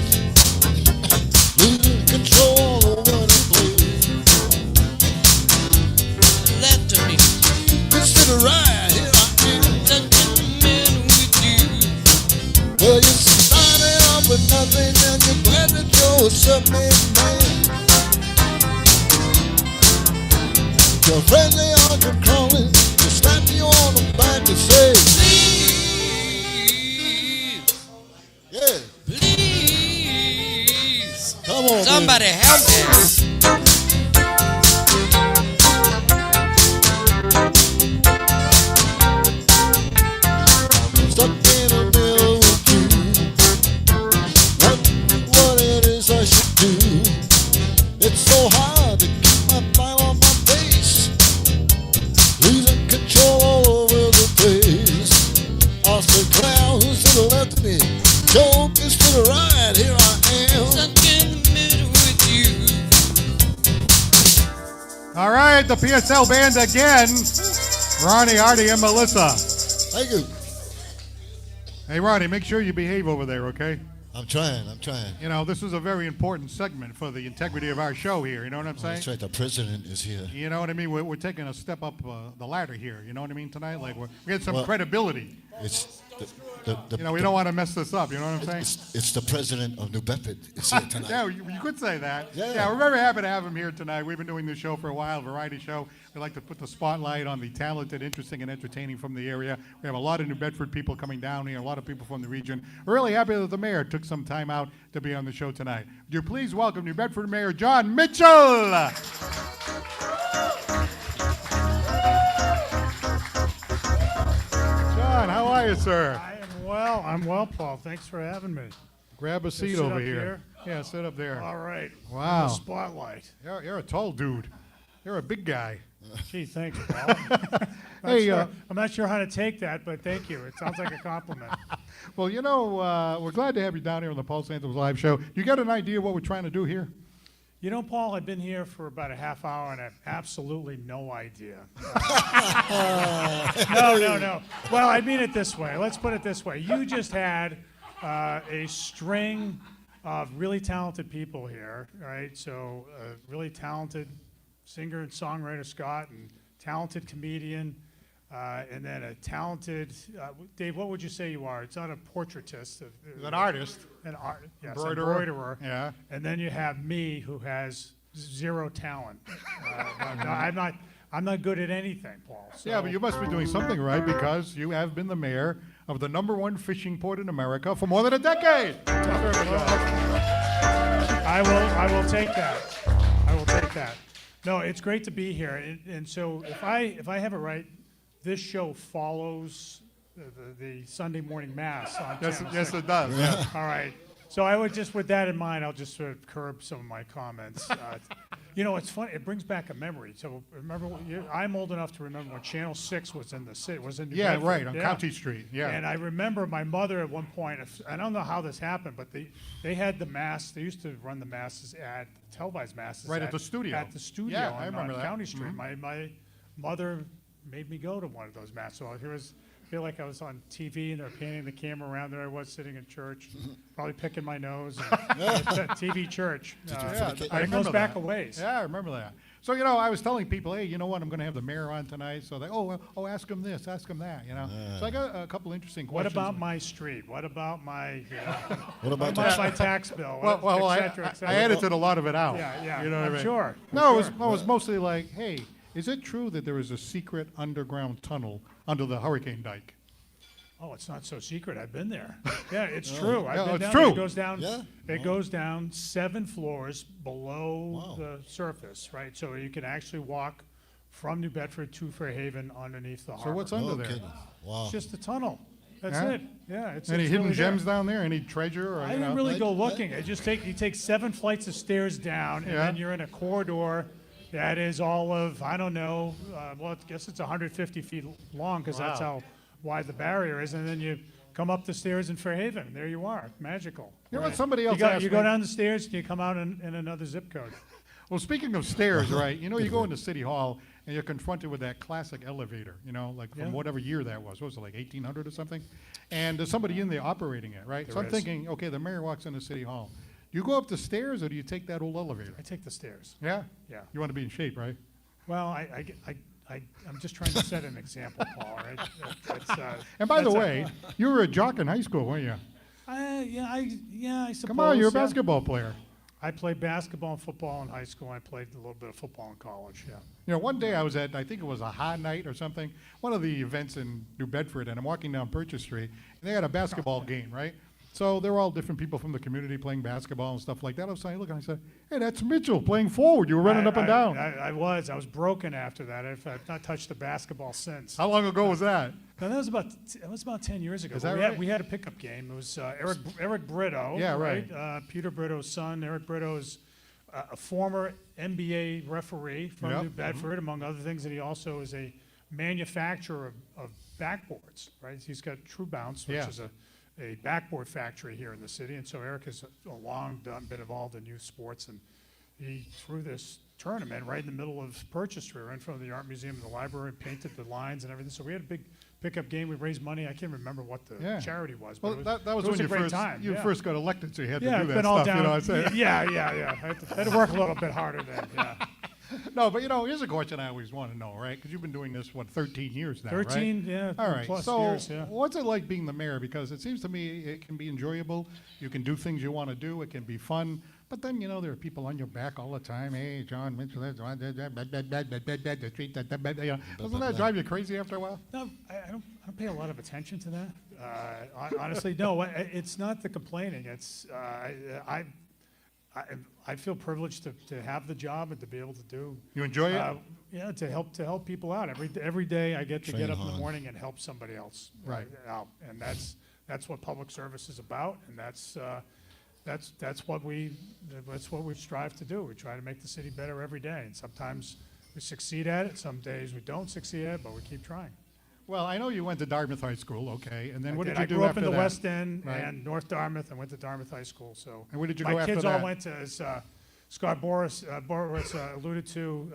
losing control all over the place. Left of me, This to the right, here I am. stuck in the middle with you. Well, you started off with nothing, and you're glad that you're a submit man. Your friends, they all come crawling to slap you on the back and say, Please, yeah, please, come on, somebody help me. Stuck in the middle with you. Wondering what it is I should do. It's so hard to keep my smile on my face, losing control all over the place. I said, clowns to the left of me, jokers to the right. Here I am. Stuck in the middle with you. All right, the PSL band again. Ronnie, Artie, and Melissa. Thank you. Hey, Ronnie, make sure you behave over there, okay? I'm trying. You know, this is a very important segment for the integrity of our show here. You know what I'm saying? That's right, the president is here. You know what I mean? We're taking a step up the ladder here. You know what I mean tonight? Like we get some Well- credibility. It's You know, we don't want to mess this up. You know what I'm saying? it's the president of New Bedford is here tonight. Yeah, you could say that. Yeah. We're very happy to have him here tonight. We've been doing this show for a while, variety show. We like to put the spotlight on the talented, interesting, and entertaining from the area. We have a lot of New Bedford people coming down here, a lot of people from the region. We're really happy that the mayor took some time out to be on the show tonight. Would you please welcome New Bedford Mayor John Mitchell? John, how are you, sir? I am well. I'm well, Paul. Thanks for having me. Grab a seat sit over up here. here? Yeah, sit up there. All right. Wow. The spotlight. You're a tall dude. You're a big guy. Gee, thanks, Paul. Hey, I'm not sure how to take that, but thank you. It sounds like a compliment. well, you know, we're glad to have you down here on the Paul Santos Live Show. You got an idea what we're trying to do here? You know, Paul, I've been here for about a half hour and I have absolutely no idea. No. Well, I mean it this way. Let's put it this way. You just had a string of really talented people here, right? So, really talented singer and songwriter Scott, and talented comedian, and then a talented Dave. What would you say you are? It's not a portraitist. An artist. An art. Yes, Embroiderer. embroiderer. Yeah. And then you have me, who has zero talent. I'm not good at anything, Paul. So. Yeah, but you must be doing something right because you have been the mayor of the #1 fishing port in America for more than a decade. I will take that. I will take that. No, it's great to be here. And so if I have it right, this show follows the Sunday morning mass on Channel Yes, 6. it does. Yeah. All right. So I would just, with that in mind, I'll just sort of curb some of my comments. You know, it's funny. It brings back a memory. So remember, I'm old enough to remember when Channel 6 was in the city, was in New Yeah, Bedford. right, on County Street. Yeah. And I remember my mother at one point, I don't know how this happened, but they had the mass. They used to run the masses televised masses. Right at the studio. At the studio Yeah, I on remember that. County Street. Mhm. My mother made me go to one of those masses. So feel like I was on TV and they're panning the camera around. There I was sitting in church, probably picking my nose. TV church. It goes back a ways. Yeah, I remember that. So, I was telling people, hey, you know what, I'm going to have the mayor on tonight. So they, ask him this, ask him that, So I got a couple interesting What questions. about my street? What about my, What about my tax bill? Well, et cetera, et cetera. I edited a lot of it out. Yeah, You know what I I'm mean? sure. No, it was mostly like, hey, is it true that there is a secret underground tunnel under the hurricane dike? Oh, it's not so secret. I've been there. Yeah, it's true. I've Yeah, been it's down true. there. It goes down. Yeah. It goes down 7 floors below Wow. the surface, right? So you can actually walk from New Bedford to Fairhaven underneath the So harbor. what's under No there? kidding. Wow. It's just a tunnel. That's Yeah? it. Yeah, it's Any it's hidden really gems there. down there? Any treasure? Or, I you know? didn't really Like- go looking. You take 7 flights of stairs down, and Yeah. then you're in a corridor that is all of, I don't know, well, I guess it's 150 feet long because that's Wow. how wide the barrier is, and then you come up the stairs in Fairhaven. There you are. Magical. You know what somebody else You asked go me? down the stairs and you come out in another zip code. Well, speaking of stairs, right? You go into City Hall and you're confronted with that classic elevator, like from Yeah. whatever year that was. What was it, like 1800 or something? And there's somebody in there operating it, right? So There I'm is. thinking, okay, the mayor walks into City Hall. Do you go up the stairs or do you take that old elevator? I take the stairs. Yeah? Yeah. You want to be in shape, right? Well, I'm just trying to set an example, Paul, right? And by the that's way, you were a jock in high school, weren't you? I suppose. Come on, you're a yeah. basketball player. I played basketball and football in high school. I played a little bit of football in college, yeah. One day I was at, I think it was a high night or something, one of the events in New Bedford, and I'm walking down Purchase Street, and they had a basketball game, right? So they were all different people from the community playing basketball and stuff like that. I was saying, look, and I said, hey, that's Mitchell playing forward. You were running up and down. I was broken after that. I've not touched a basketball since. How long ago was that? No, that was about 10 years ago. Is that we right? we had a pickup game. It was Eric Brito. Yeah, right. Peter Brito's son. Eric Brito is a former NBA referee from Yep. New Bedford, among other things, and he also is a manufacturer of backboards. Right, he's got True Bounce, which Yeah. is a backboard factory here in the city, and so Eric has been involved in youth sports, and he threw this tournament right in the middle of Purchase Street, right in front of the art museum and the library, and painted the lines and everything. So we had a big pickup game. We raised money. I can't remember what the Yeah. charity was, Well, but that was it when a you great first time. you yeah. first got elected, so you had to Yeah, do it's that been all stuff. down. You know what I'm saying? Yeah. I had to work a little bit harder then. Yeah. No, but here's a question I always want to know, right? Because you've been doing this 13 years now, 13, right? yeah, All right. plus So, years. Yeah. what's it like being the mayor? Because it seems to me it can be enjoyable. You can do things you want to do. It can be fun. But then there are people on your back all the time. Hey, John Mitchell, doesn't that drive you crazy after a while? No, I don't pay a lot of attention to that. Honestly, no. It's not the complaining. It's I feel privileged to have the job and to be able to do. You enjoy it? Yeah, to help people out. Every day I get to Train get up in the hard. morning and help somebody else. Right. Out, and that's what public service is about, and that's what we strive to do. We try to make the city better every day, and sometimes we succeed at it. Some days we don't succeed at it, but we keep trying. Well, I know you went to Dartmouth High School, okay, and then what did you I do grew up after in the that? West End Right. and North Dartmouth. I went to Dartmouth High School. So And where did you my go after kids all that? went to, as Scott Borowicz alluded to.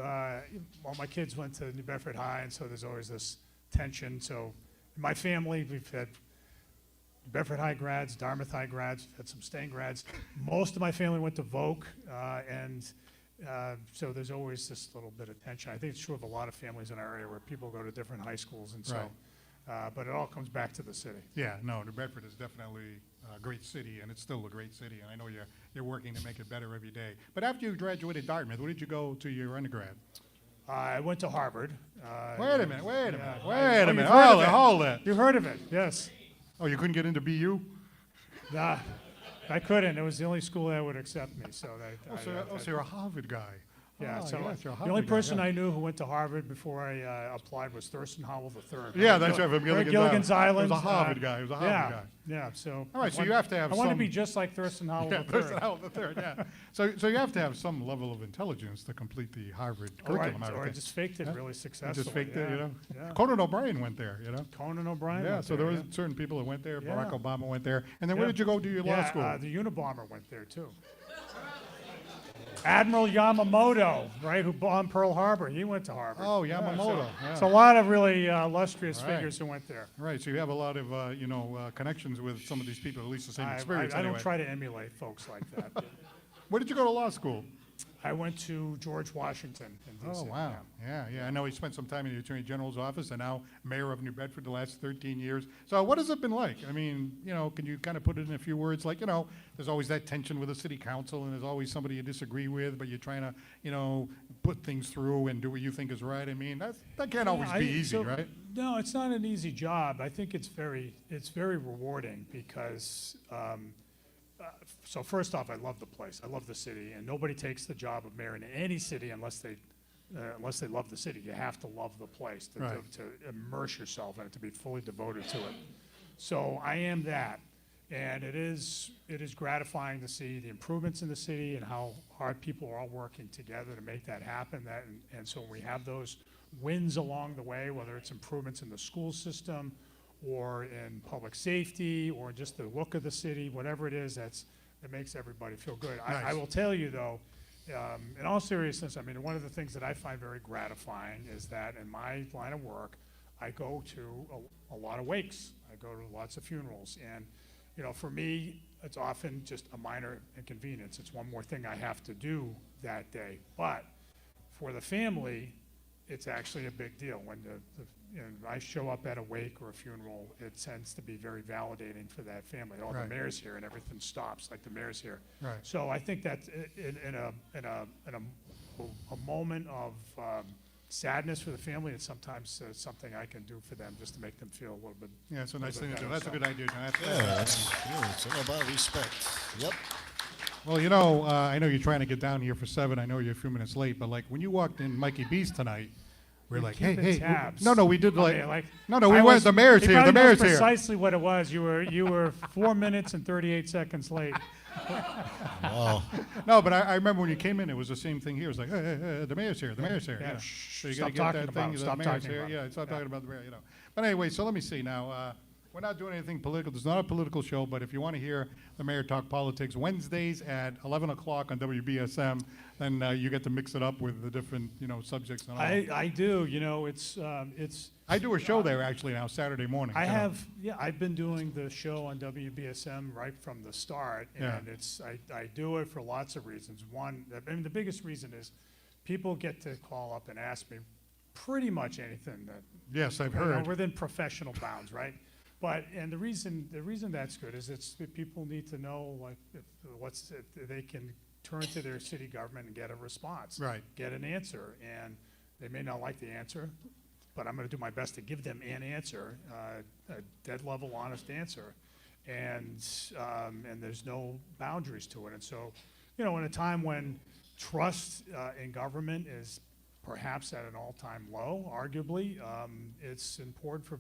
All my kids went to New Bedford High, and so there's always this tension. So in my family, we've had New Bedford High grads, Dartmouth High grads, we've had some Stain grads. Most of my family went to Voc, and so there's always this little bit of tension. I think it's true of a lot of families in our area where people go to different high schools, and so. Right. But it all comes back to the city. Yeah, no, New Bedford is definitely a great city, and it's still a great city, and I know you're working to make it better every day. But after you graduated Dartmouth, where did you go to your undergrad? I went to Harvard. Wait a minute, yeah, wait a minute, you've heard of it. hold it. You've heard of it, yes. Oh, you couldn't get into BU? Nah, I couldn't. It was the only school that would accept me. So So you're a Harvard guy. yeah. Oh, So yes, you're a the only Harvard guy, person yeah. I knew who went to Harvard before I applied was Thurston Howell III. Yeah, that's right, from Gilligan's Island. He was a Harvard guy. He was a Harvard guy. Yeah. So. All right, so you have to have I want to some- be just like Thurston Howell Yeah, III. Thurston Howell III, yeah. So you have to have some level of intelligence to complete the Harvard curriculum. Or I think. just faked it Yeah? really You successfully. just faked it, Yeah. Conan O'Brien went there, Conan O'Brien. Yeah, went so there, there was certain people that went there. Barack Yeah. Obama went there. And then where Yeah. did you go do your law Yeah, school? the Unabomber went there too. Admiral Yamamoto, right, who bombed Pearl Harbor. He went to Harvard. Oh, Yamamoto. It's a lot of really illustrious Right. figures who went there. Right, so you have a lot of, connections with some of these people, at least the same experience I don't anyway. try to emulate folks like that. Where did you go to law school? I went to George Washington in D.C. Oh, wow. Yeah. I know he spent some time in the Attorney General's office and now mayor of New Bedford the last 13 years. So what has it been like? I mean, can you kind of put it in a few words? Like, there's always that tension with the city council and there's always somebody you disagree with, but you're trying to, put things through and do what you think is right. I mean, that can't always be easy, right? No, it's not an easy job. I think it's very rewarding because, so first off, I love the place. I love the city, and nobody takes the job of mayor in any city unless they love the city. You have to love the place to immerse yourself in it, to be fully devoted to it. So I am that, and it is gratifying to see the improvements in the city and how hard people are all working together to make that happen. And so when we have those wins along the way, whether it's improvements in the school system or in public safety or just the look of the city, whatever it is, that makes everybody feel good. Nice. I will tell you though, in all seriousness, I mean, one of the things that I find very gratifying is that in my line of work, I go to a lot of wakes. I go to lots of funerals. And, for me, it's often just a minor inconvenience. It's one more thing I have to do that day. But for the family, it's actually a big deal. When I show up at a wake or a funeral, it tends to be very validating for that family. Oh, Right. the mayor's here, and everything stops like the mayor's here. Right. So I think that in a moment of sadness for the family, it's sometimes something I can do for them just to make them feel a little bit. Yeah, it's a nice thing to do. better. That's a good idea, John. Yeah, it's all about respect. Yep. Well, I know you're trying to get down here for 7. I know you're a few minutes late, but like when you walked in Mikey B's tonight, we're like, hey, keeping tabs. No, we did Okay, we went, the mayor's he here, the probably knows mayor's here. precisely what it was. You were 4 minutes and 38 seconds late. Wow. No, but I remember when you came in, it was the same thing here. It was like, hey, the mayor's here, the mayor's here. Yeah. So you Stop gotta get talking that about thing, it. the Stop mayor's talking here. about it. Yeah, stop talking about the mayor, But anyway, so let me see now. We're not doing anything political. This is not a political show, but if you want to hear the mayor talk politics, Wednesdays at 11 o'clock on WBSM, then you get to mix it up with the different, subjects and all. I do. It's. I do a show there actually now, Saturday morning. I've been doing the show on WBSM right from the start, Yeah. and I do it for lots of reasons. One, the biggest reason is people get to call up and ask me pretty much anything that Yes, I've heard. within professional bounds, right? And the reason that's good is that people need to know if they can turn to their city government and get a response, Right. get an answer, and they may not like the answer, but I'm going to do my best to give them an answer, a dead level, honest answer, and there's no boundaries to it. And so, in a time when trust in government is perhaps at an all-time low, arguably, it's important for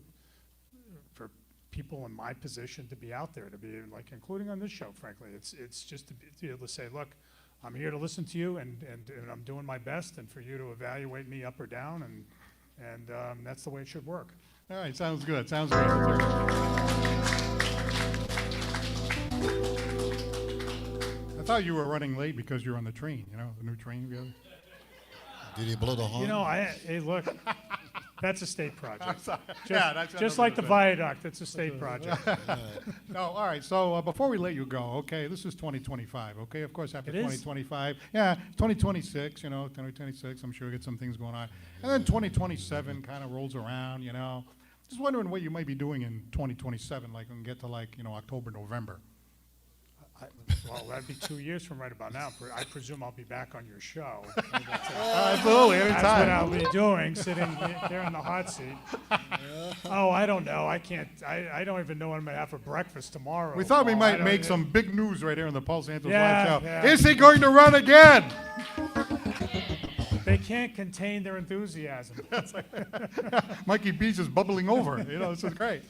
people in my position to be out there, to be including on this show, frankly. It's just to be able to say, look, I'm here to listen to you, and I'm doing my best, and for you to evaluate me up or down, and that's the way it should work. All right, sounds good. Sounds great. I thought you were running late because you're on the train, the new train. Did he blow the horn? Hey, look, that's a state project. That's Just like the viaduct, it's a state project. No, all right. So before we let you go, okay, this is 2025, okay? Of course, after It is? 2025, yeah, 2026, 2026, I'm sure we'll get some things going on. And then 2027 kind of rolls around, Just wondering what you might be doing in 2027, like when we get to October, November. Well, that'd be 2 years from right about now. I presume I'll be back on your show. Absolutely, That's what anytime. I'll be doing, sitting there in the hot seat. Oh, I don't know. I can't. I don't even know what I'm gonna have for breakfast tomorrow. We thought we Paul. I might don't make even- some big news right here in the Paul Santos Yeah, Live Show. yeah. Is he going to run again? They can't contain their enthusiasm. Mikey B's is bubbling over. This is great.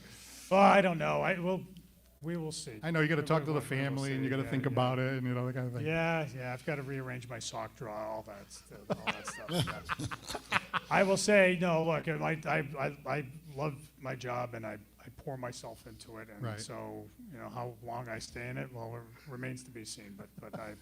Well, I don't know. We will see. I know you got to talk to We the will family and see. you got to Yeah, think yeah. about it and that kind of thing. Yeah, I've got to rearrange my sock drawer, all that stuff. I will say, no, look, I love my job and I pour myself into it. And Right. so, how long I stay in it, well, it remains to be seen. But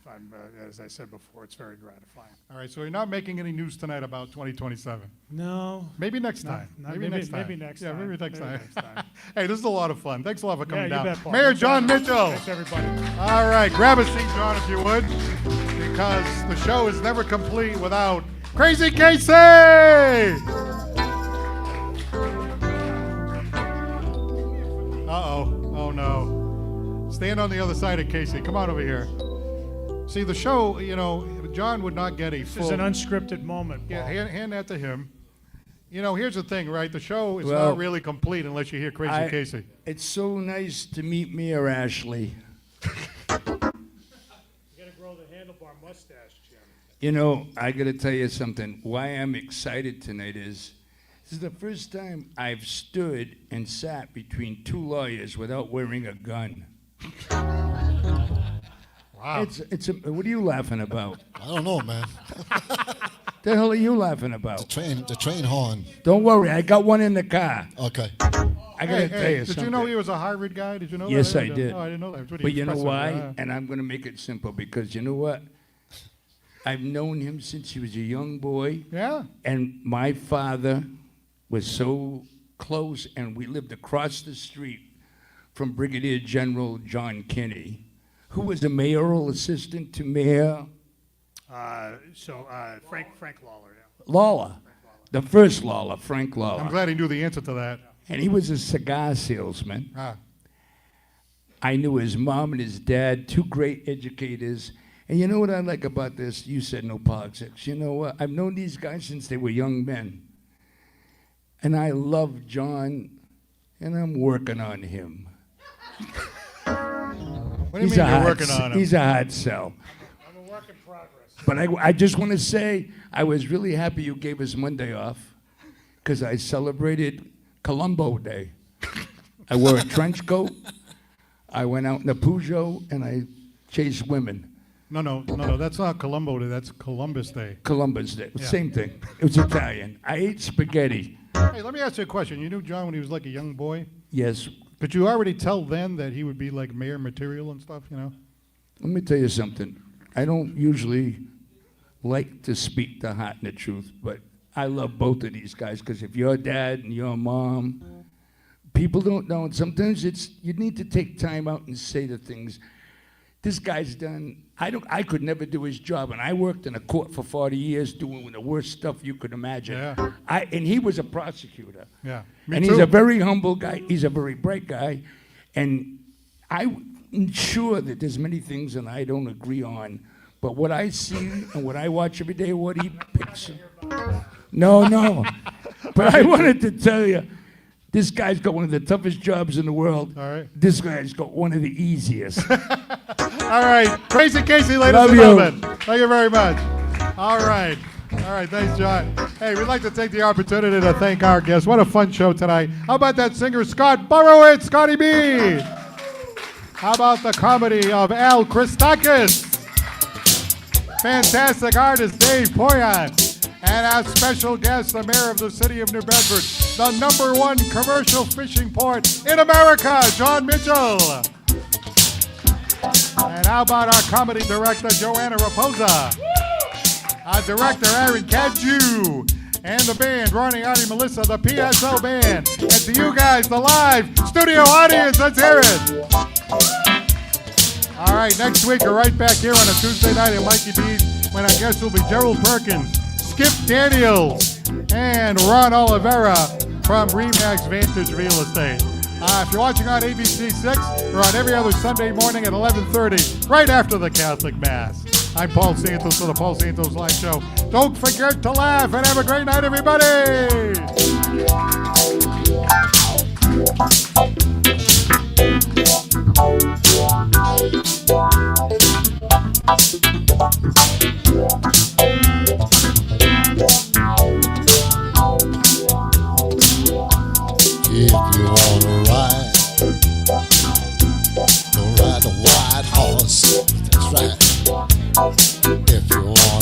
I'm as I said before, it's very gratifying. All right, so you're not making any news tonight about 2027. No. Maybe next time. Maybe next time. Yeah, maybe next time. next time. Hey, this is a lot of fun. Thanks a lot for Yeah, coming you down. bet, Paul. Mayor Thanks, John everybody. Mitchell. Thanks, everybody. All right, grab a seat, John, if you would, because the show is never complete without Crazy Casey! Uh-oh. Oh, no. Stand on the other side of Casey. Come on over here. See, the show, John would not get a This full... is an unscripted moment, Paul. Yeah, hand that to him. Here's the thing, right? The show is Well, not really complete unless you hear Crazy Casey. It's so nice to meet Mayor Ashley. You gotta grow the handlebar mustache, Jim. I got to tell you something. Why I'm excited tonight is this is the first time I've stood and sat between two lawyers without wearing a gun. Wow. What are you laughing about? I don't know, man. The hell are you laughing about? The train horn. Don't worry, I got one in the car. Okay. I got to tell you Did something. you know he was a Harvard guy? Did you know Yes, that? I did. Oh, I didn't know that. It was pretty But you know impressive, why? yeah. And I'm going to make it simple because you know what? I've known him since he was a young boy. Yeah. And my father was so close, and we lived across the street from Brigadier General John Kinney, who was a mayoral assistant to Mayor Frank Lawler, yeah. Lawler, the first Lawler, Frank Lawler. I'm glad he knew the answer to that. And he was a cigar salesman. Ah. I knew his mom and his dad, two great educators. And you know what I like about this? You said no politics. You know what? I've known these guys since they were young men. And I love John, and I'm working on him. What do you mean you're working on him? He's a hard sell. I'm a work in progress. But I just want to say, I was really happy you gave us Monday off because I celebrated Columbo Day. I wore a trench coat. I went out in a Peugeot, and I chased women. No, that's not Columbo Day. That's Columbus Day. Columbus Day, Yeah. same thing. It was Italian. I ate spaghetti. Hey, let me ask you a question. You knew John when he was like a young boy? Yes. Could you already tell then that he would be like mayor material and stuff, Let me tell you something. I don't usually like to speak the heart and the truth, but I love both of these guys because if your dad and your mom, people don't know, and sometimes you need to take time out and say the things. This guy's done. I could never do his job, and I worked in a court for 40 years doing the worst stuff you could imagine. Yeah. And he was a prosecutor. Yeah. Me And too. he's a very humble guy. He's a very bright guy, and I'm sure that there's many things that I don't agree on, but what I see and what I watch every day, what he picks. No. But I wanted to tell you, this guy's got one of the toughest jobs in the world. All right. This guy's got one of the easiest. All right. Crazy Casey, ladies Love and you. gentlemen. Thank you very much. All right. Thanks, John. Hey, we'd like to take the opportunity to thank our guests. What a fun show tonight. How about that singer, Scott Borowicz, Scotty B? How about the comedy of Al Christakis? Fantastic artist, Dave Poyant. And our special guest, the mayor of the city of New Bedford, the #1 commercial fishing port in America, John Mitchell. And how about our comedy director, Joanna Raposa? Our director, Aaron Kadju. And the band, Ronnie, Artie, Melissa, the PSL band. And to you guys, the live studio audience, let's hear it. All right, next week, we're right back here on a Tuesday night at Mikey D's when our guests will be Gerald Perkins, Skip Daniels, and Ron Oliveira from Remax Vantage Real Estate. If you're watching on ABC 6, we're on every other Sunday morning at 11:30, right after the Catholic Mass. I'm Paul Santos for the Paul Santos Live Show. Don't forget to laugh and have a great night, everybody! If you wanna ride, go ride a white horse. That's right. If you wanna